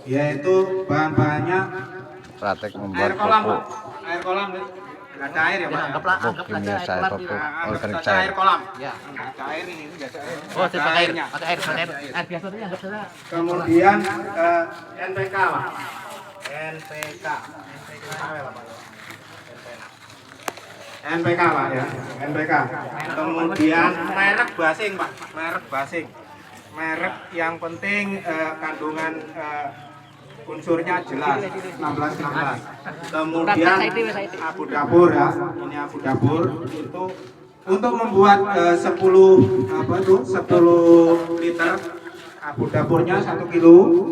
yaitu bahan-bahannya praktek membuat air kolam, pupuk. Pak. Air kolam nggak ada air ya, Pak. Anggaplah Pupuk kimia cair, pupuk organik Saja air cair. kolam. Ya. Nggak ada air ini, nggak ada air. Oh, Nggak ada pakai airnya. air biasa aja anggap saja. Kemudian NPK, Pak. NPK. NPK, Pak ya. NPK. Kemudian merek basing, Pak. Merek basing. Merek yang penting kandungan unsurnya jelas 16. Kemudian abu dapur ya. Ini abu dapur itu untuk membuat 10 liter abu dapurnya 1 kilo.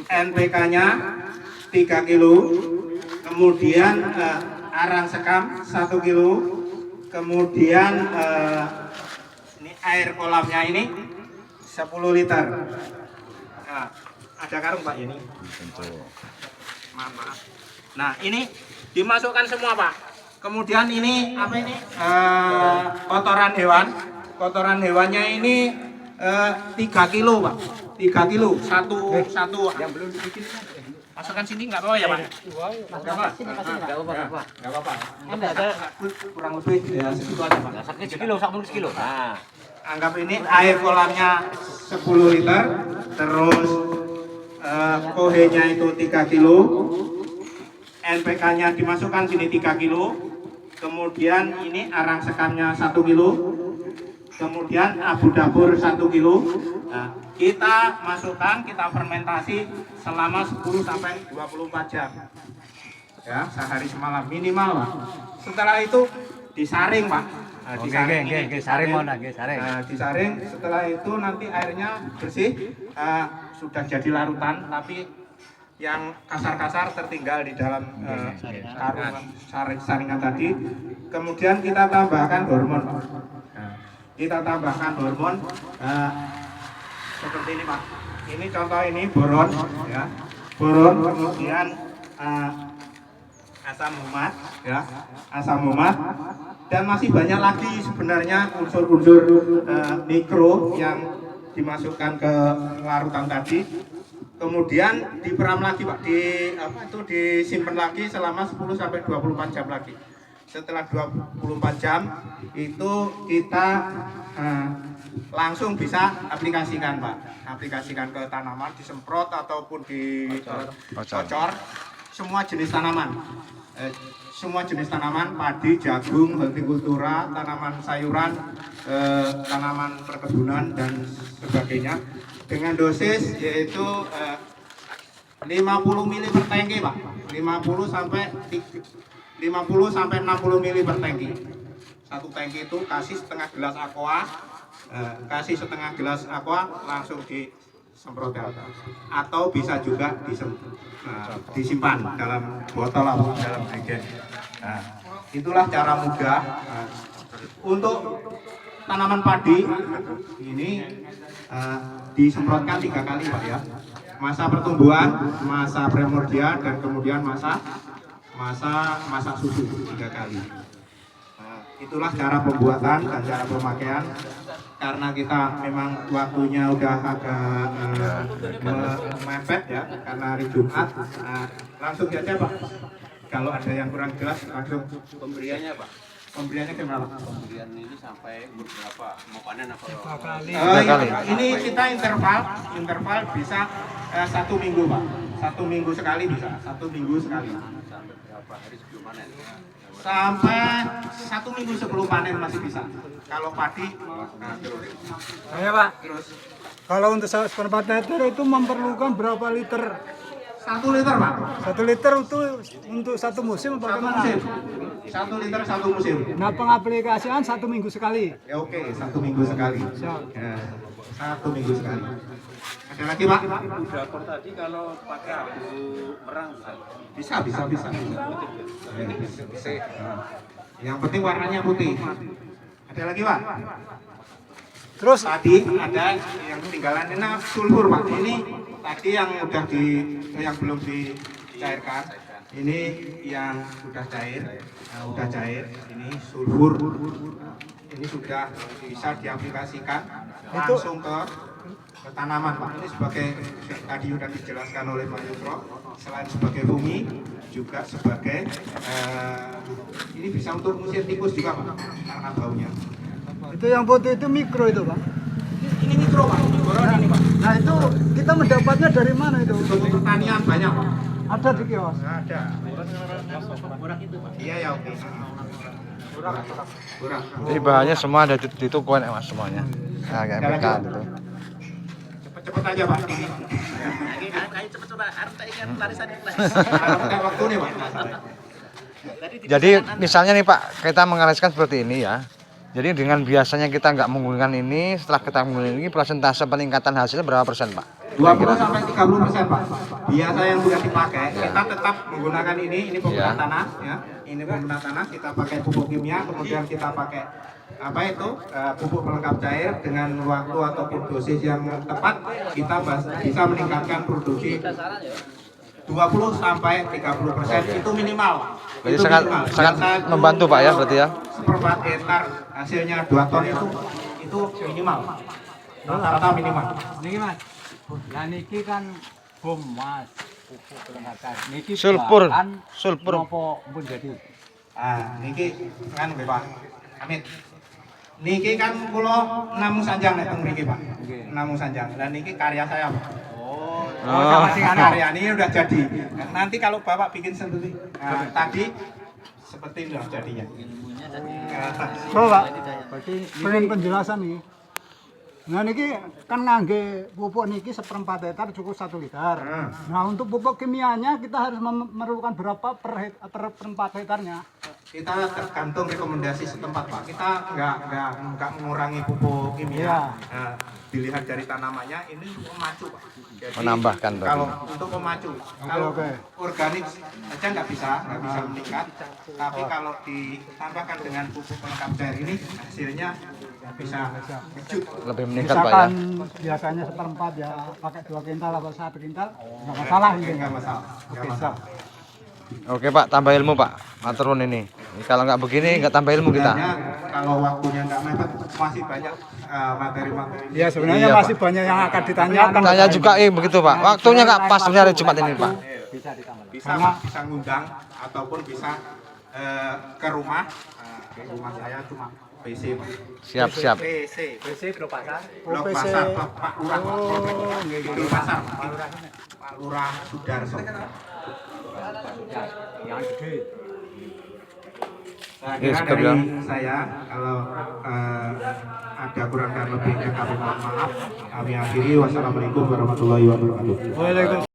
NPK-nya 3 kilo. Kemudian arang sekam 1 kilo. Kemudian ini air kolamnya ini 10 liter. Nah, ada karung, Pak, ini. Maaf. Nah, ini dimasukkan semua, Pak. Kemudian ini apa ini? Kotoran hewan. Kotoran hewannya ini 3 kilo, Pak. 3 kilo. Satu. Yang belum dibikin. Masukkan sini nggak apa-apa ya, Pak? Nggak apa-apa. Nggak apa-apa. Ada kurang lebih ya segitu aja, Pak. Sekilo, sekilo. Nah, anggap ini air kolamnya 10 liter, terus kohenya itu 3 kilo, NPK-nya dimasukkan sini 3 kilo, kemudian ini arang sekamnya 1 kilo, kemudian abu dapur 1 kilo. Nah, kita masukkan, kita fermentasi selama 10 sampai 24 jam. Ya, sehari semalam minimal, Pak. Setelah itu disaring, Pak. Nah, disaring. Setelah itu nanti airnya bersih, sudah jadi larutan, tapi yang kasar-kasar tertinggal di dalam karung saringan tadi. Kemudian kita tambahkan hormon, Pak. Kita tambahkan hormon seperti ini, Pak. Ini contoh ini boron, ya. Boron, kemudian asam humat, ya. Asam humat. Dan masih banyak lagi sebenarnya unsur-unsur mikro yang dimasukkan ke larutan tadi. Kemudian diperam lagi, Pak, disimpan lagi selama 10 sampai 24 jam lagi. Setelah 24 jam itu kita langsung bisa aplikasikan, Pak. Aplikasikan ke tanaman, disemprot ataupun dicocor. Semua jenis tanaman. Semua jenis tanaman, padi, jagung, hortikultura, tanaman sayuran, tanaman perkebunan dan sebagainya, dengan dosis yaitu 50 ml per tangki, Pak. 50 sampai 60 ml per tangki. Satu tangki itu kasih setengah gelas aqua, langsung disemprot atau bisa juga disimpan dalam botol atau dalam bagian. Nah, itulah cara mudah untuk tanaman padi ini disemprotkan 3 kali, Pak, ya. Masa pertumbuhan, masa primordial, dan kemudian masa susu 3 kali. Itulah cara pembuatan dan cara pemakaian. Karena kita memang waktunya udah agak mepet ya, karena hari Jumat. Langsung saja, Pak. Kalau ada yang kurang jelas langsung. Pemberiannya, Pak. Pemberiannya gimana, Pak? Pemberian ini sampai umur berapa? Mau panen apa? Ini kita interval bisa 1 minggu, Pak. 1 minggu sekali bisa. 1 minggu sekali. Sampai berapa hari sebelum panen? Sampai 1 minggu sebelum panen masih bisa. Kalau padi, terus. Saya, Pak, Terus kalau untuk seperempat liter itu memerlukan berapa liter? 1 liter, Pak. 1 liter itu untuk satu musim apa 1 bagaimana? musim. 1 liter 1 musim. Nah, pengaplikasian 1 minggu sekali. Ya, oke, 1 minggu sekali. Siap. Ya, 1 minggu sekali. Ada lagi, Pak? Dapur tadi kalau pakai abu merang Bisa. Yang penting warnanya putih. Ada lagi, Pak? Terus Tadi ada yang ketinggalan, ini sulfur, Pak. Ini tadi yang yang belum dicairkan. Ini yang sudah cair. Ini sulfur. Ini sudah bisa diaplikasikan langsung ke tanaman Pak. Ini sebagai tadi sudah dijelaskan oleh Pak Yusro, selain sebagai fungi juga sebagai ini bisa untuk ngusir tikus juga Pak karena baunya. Itu yang putih itu mikro itu Pak. Ini mikro Pak, mikroan ini Pak. Nah itu kita mendapatnya dari mana itu? Untuk pertanian banyak Pak. Ada di kios. Ada. Iya ya oke. Kurang. Ini bahannya semua ada di toko nih Mas semuanya. Nah, kayak MPK gitu. Cepet aja Pak. Ayo cepet coba, harus tak ingat larisan itu. Pakai waktu nih Pak. Jadi misalnya nih Pak, kita mengalaskan seperti ini ya. Jadi dengan biasanya kita nggak menggunakan ini, setelah kita menggunakan ini, persentase peningkatan hasilnya berapa persen Pak? 20 sampai 30% Pak. Biasa yang sudah dipakai, kita tetap menggunakan ini pembenah tanah ya. Ini pembenah tanah, kita pakai pupuk kimia, kemudian kita pakai apa itu pupuk pelengkap cair dengan waktu ataupun dosis yang tepat, kita bisa meningkatkan produksi 20 sampai 30% itu minimal. Jadi Itu sangat minimal. sangat Biasa membantu Pak ya berarti ya. Seperempat hektar hasilnya 2 ton itu minimal. Rata-rata minimal. Niki Mas. Lah niki kan bom Mas. Pupuk pelengkap. Niki Sulfur. bahan Sulfur. Apa pun jadi. Ah, niki kan nggih Pak. Amit. Niki kan kula namung sanjang nek teng mriki Pak. Namung sanjang. Lah niki karya saya Pak. Oh. Karya ini udah jadi. Nah, nanti kalau Bapak bikin sendiri. Nah, tadi seperti ini lah jadinya. Coba. Berarti pengen penjelasan nih. Nah niki kan ngangge pupuk niki 1/4 hektar cukup 1 liter. Nah untuk pupuk kimianya kita harus memerlukan berapa per 4 hektarnya? Kita tergantung rekomendasi setempat Pak. Kita nggak mengurangi pupuk kimia. Nah, dilihat dari tanamannya ini pemacu Pak. Jadi, Menambahkan berarti. kalau untuk pemacu, kalau oke. organik saja nggak bisa meningkat. Tapi kalau ditambahkan dengan pupuk pelengkap cair ini hasilnya bisa kejut. Lebih meningkat Pak ya. Misalkan biasanya 1/4 ya pakai 2 kintal atau 1 kintal nggak masalah ini. Nggak masalah. Nggak Oke, masalah. Oke Pak, tambah ilmu Pak. Maturun ini. Kalau nggak begini nggak tambah ilmu kita. Sebenarnya kalau waktunya nggak mepet masih banyak materi-materi. Ya sebenarnya Iya, masih banyak yang akan ditanyakan. Tanya juga begitu Pak. Waktunya nggak pas sebenarnya hari Jumat ini Pak. Bisa ditambah. Bisa Pak, bisa ngundang ataupun bisa ke rumah. Ke rumah saya cuma PC Pak. Siap. PC. BC Blok Pasar. Blok PC. Pasar Pak Lurah. Oh, nggih, nggih. Blok Pasar. Pak Lurah Sudarso. Yang gede. Saya kira cukup dari ya. saya kalau ada kurang dan lebihnya kami mohon maaf. Kami akhiri. Wassalamualaikum warahmatullahi wabarakatuh. Waalaikumsalam.